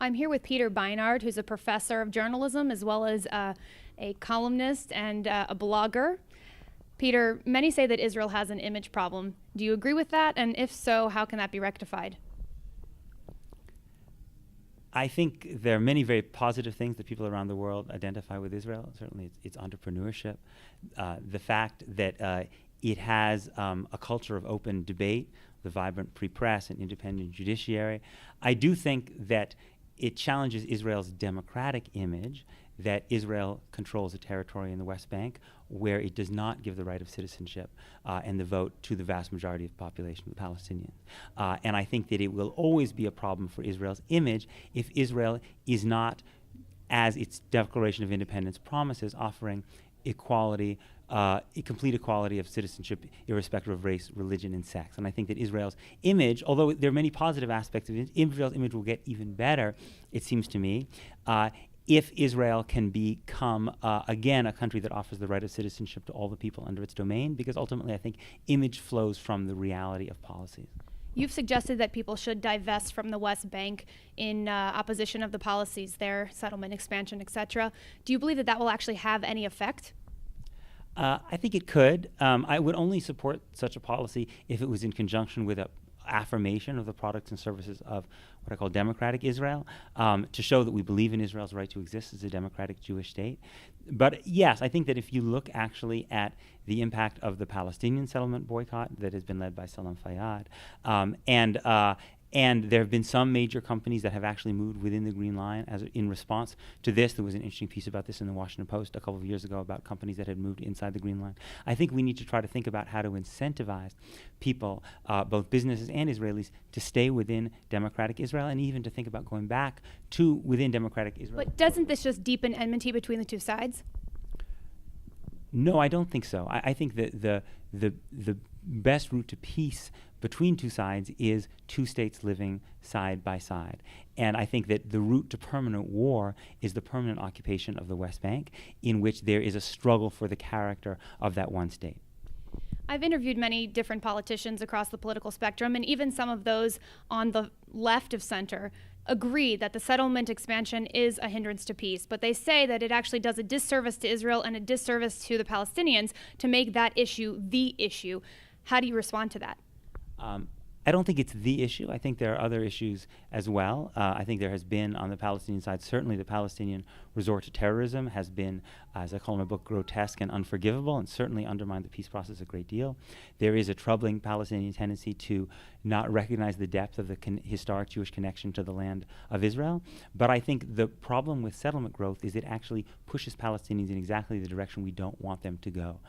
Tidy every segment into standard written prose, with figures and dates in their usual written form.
I'm here with Peter Beinart, who's a professor of journalism as well as a columnist and a blogger. Peter, many say that Israel has an image problem. Do you agree with that? And if so, how can that be rectified? I think there are many very positive things that people around the world identify with Israel. Certainly its entrepreneurship, the fact that it has a culture of open debate, the vibrant free press and independent judiciary. I do think that it challenges Israel's democratic image, that Israel controls a territory in the West Bank where it does not give the right of citizenship and the vote to the vast majority of the population, the Palestinians. And I think that it will always be a problem for Israel's image if Israel is not, as its Declaration of Independence promises, offering equality, complete equality of citizenship irrespective of race, religion, and sex. And I think that Israel's image, although there are many positive aspects of it, Israel's image will get even better, it seems to me, if Israel can become, again, a country that offers the right of citizenship to all the people under its domain, because ultimately I think image flows from the reality of policies. You've suggested that people should divest from the West Bank in opposition of the policies there, settlement, expansion, etc. Do you believe that that will actually have any effect? I think it could. I would only support such a policy if it was in conjunction with an affirmation of the products and services of what I call democratic Israel, to show that we believe in Israel's right to exist as a democratic Jewish state. But yes, I think that if you look actually at the impact of the Palestinian settlement boycott that has been led by Salam Fayyad, and there have been some major companies that have actually moved within the Green Line as in response to this. There was an interesting piece about this in the Washington Post a couple of years ago about companies that had moved inside the Green Line. I think we need to try to think about how to incentivize people, both businesses and Israelis, to stay within democratic Israel, and even to think about going back to within democratic Israel. But doesn't this just deepen enmity between the two sides? No, I don't think so. I think that the best route to peace between two sides is two states living side by side. And I think that the route to permanent war is the permanent occupation of the West Bank, in which there is a struggle for the character of that one state. I've interviewed many different politicians across the political spectrum, and even some of those on the left of center agree that the settlement expansion is a hindrance to peace, but they say that it actually does a disservice to Israel and a disservice to the Palestinians to make that issue the issue. How do you respond to that? I don't think it's the issue. I think there are other issues as well. I think there has been on the Palestinian side, certainly the Palestinian resort to terrorism has been, as I call in my book, grotesque and unforgivable, and certainly undermined the peace process a great deal. There is a troubling Palestinian tendency to not recognize the depth of the historic Jewish connection to the land of Israel. But I think the problem with settlement growth is it actually pushes Palestinians in exactly the direction we don't want them to go.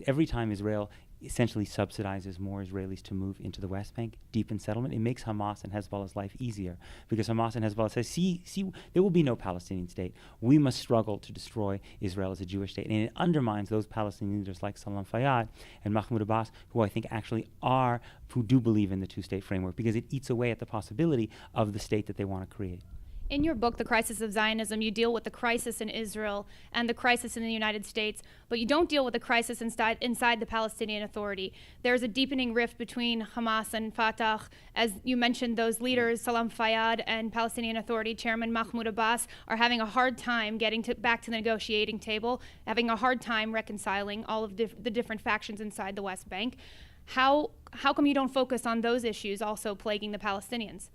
Every time Israel essentially subsidizes more Israelis to move into the West Bank, deepen settlement, it makes Hamas and Hezbollah's life easier, because Hamas and Hezbollah say, see, there will be no Palestinian state. We must struggle to destroy Israel as a Jewish state. And it undermines those Palestinian leaders like Salam Fayyad and Mahmoud Abbas, who I think actually who do believe in the two-state framework, because it eats away at the possibility of the state that they want to create. In your book, The Crisis of Zionism, you deal with the crisis in Israel and the crisis in the United States, but you don't deal with the crisis inside the Palestinian Authority. There's a deepening rift between Hamas and Fatah. As you mentioned, those leaders, Salam Fayyad and Palestinian Authority Chairman Mahmoud Abbas, are having a hard time getting back to the negotiating table, having a hard time reconciling all of the different factions inside the West Bank. How come you don't focus on those issues also plaguing the Palestinians?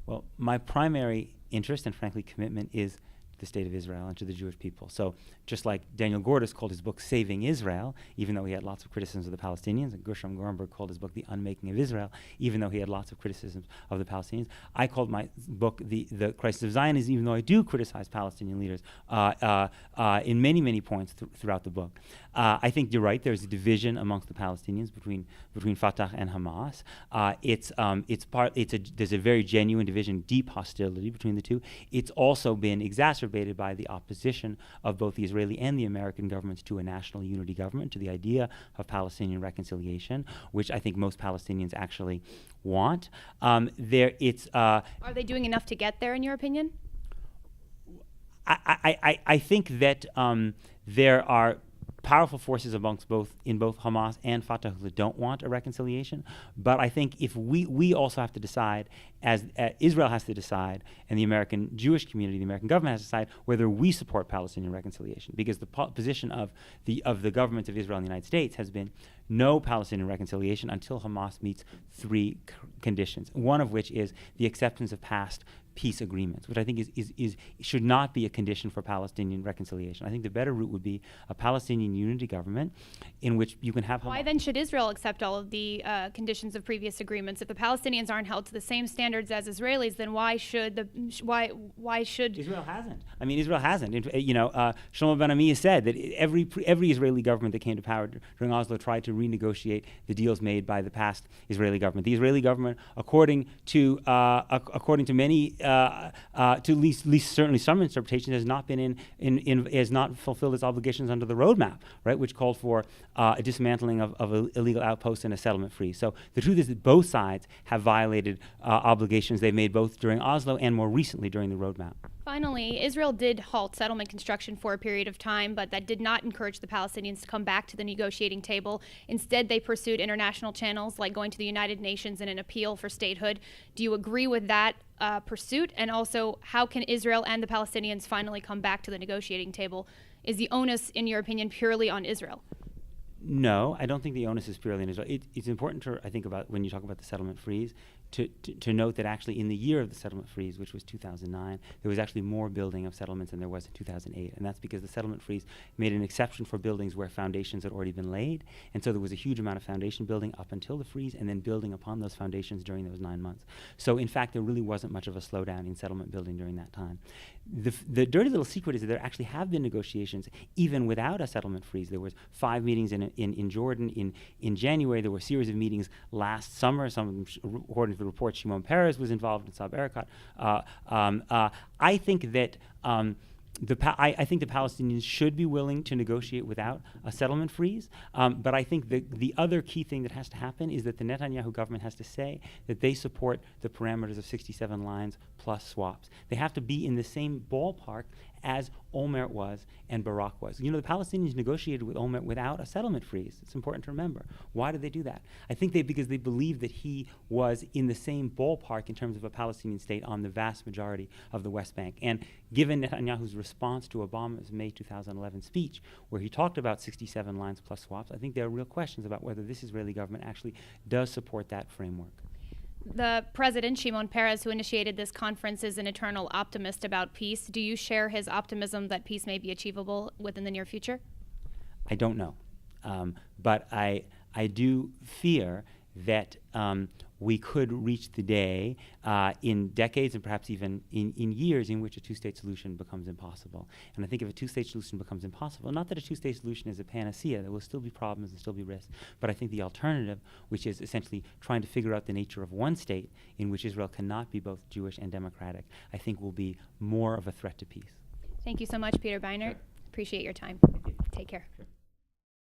Well, my primary interest and, frankly, commitment is the state of Israel and to the Jewish people. So just like Daniel Gordis called his book Saving Israel, even though he had lots of criticisms of the Palestinians, and Gershom Gorenberg called his book The Unmaking of Israel, even though he had lots of criticisms of the Palestinians, I called my book The Crisis of Zionism, even though I do criticize Palestinian leaders in many, many points throughout the book. I think you're right, there's a division amongst the Palestinians between Fatah and Hamas. There's a very genuine division, deep hostility between the two. It's also been exacerbated by the opposition of both the Israeli and the American governments to a national unity government, to the idea of Palestinian reconciliation, which I think most Palestinians actually want. Are they doing enough to get there, in your opinion? I think that there are powerful forces in both Hamas and Fatah that don't want a reconciliation. But I think if we also have to decide, Israel has to decide, and the American Jewish community, the American government has to decide whether we support Palestinian reconciliation, because the position of the governments of Israel and the United States has been no Palestinian reconciliation until Hamas meets three conditions, one of which is the acceptance of past peace agreements, which I think should not be a condition for Palestinian reconciliation. I think the better route would be a Palestinian unity government in which you can have Hamas. Why then should Israel accept all of the conditions of previous agreements? If the Palestinians aren't held to the same standards as Israelis, then why should Israel hasn't? I mean, Israel hasn't. Shlomo Ben Ami has said that every Israeli government that came to power during Oslo tried to renegotiate the deals made by the past Israeli government. The Israeli government, according to many, to at least certainly some interpretations, has not been has not fulfilled its obligations under the roadmap, right, which called for a dismantling of illegal outposts and a settlement freeze. So the truth is that both sides have violated obligations they made both during Oslo and more recently during the roadmap. Finally, Israel did halt settlement construction for a period of time, but that did not encourage the Palestinians to come back to the negotiating table. Instead, they pursued international channels like going to the United Nations in an appeal for statehood. Do you agree with that pursuit? And also, how can Israel and the Palestinians finally come back to the negotiating table? Is the onus, in your opinion, purely on Israel? No, I don't think the onus is purely on Israel. It's important to, I think, about when you talk about the settlement freeze, to note that actually in the year of the settlement freeze, which was 2009, there was actually more building of settlements than there was in 2008. And that's because the settlement freeze made an exception for buildings where foundations had already been laid. And so there was a huge amount of foundation building up until the freeze and then building upon those foundations during those 9 months. So in fact, there really wasn't much of a slowdown in settlement building during that time. The dirty little secret is that there actually have been negotiations even without a settlement freeze. There was 5 meetings in Jordan in January. There were a series of meetings last summer, some of them according to the report, Shimon Peres was involved in Saab Erekat. I think that I think the Palestinians should be willing to negotiate without a settlement freeze, but I think the other key thing that has to happen is that the Netanyahu government has to say that they support the parameters of 67 lines plus swaps. They have to be in the same ballpark as Olmert was and Barak was. The Palestinians negotiated with Olmert without a settlement freeze. It's important to remember. Why did they do that? I think because they believed that he was in the same ballpark in terms of a Palestinian state on the vast majority of the West Bank. And given Netanyahu's response to Obama's May 2011 speech, where he talked about 67 lines plus swaps, I think there are real questions about whether this Israeli government actually does support that framework. The president, Shimon Peres, who initiated this conference, is an eternal optimist about peace. Do you share his optimism that peace may be achievable within the near future? I don't know. But I do fear that we could reach the day in decades and perhaps even in years in which a two-state solution becomes impossible. And I think if a two-state solution becomes impossible, not that a two-state solution is a panacea, there will still be problems and still be risks, but I think the alternative, which is essentially trying to figure out the nature of one state in which Israel cannot be both Jewish and democratic, I think will be more of a threat to peace. Thank you so much, Peter Beinart. Appreciate your time. Take care. Sure.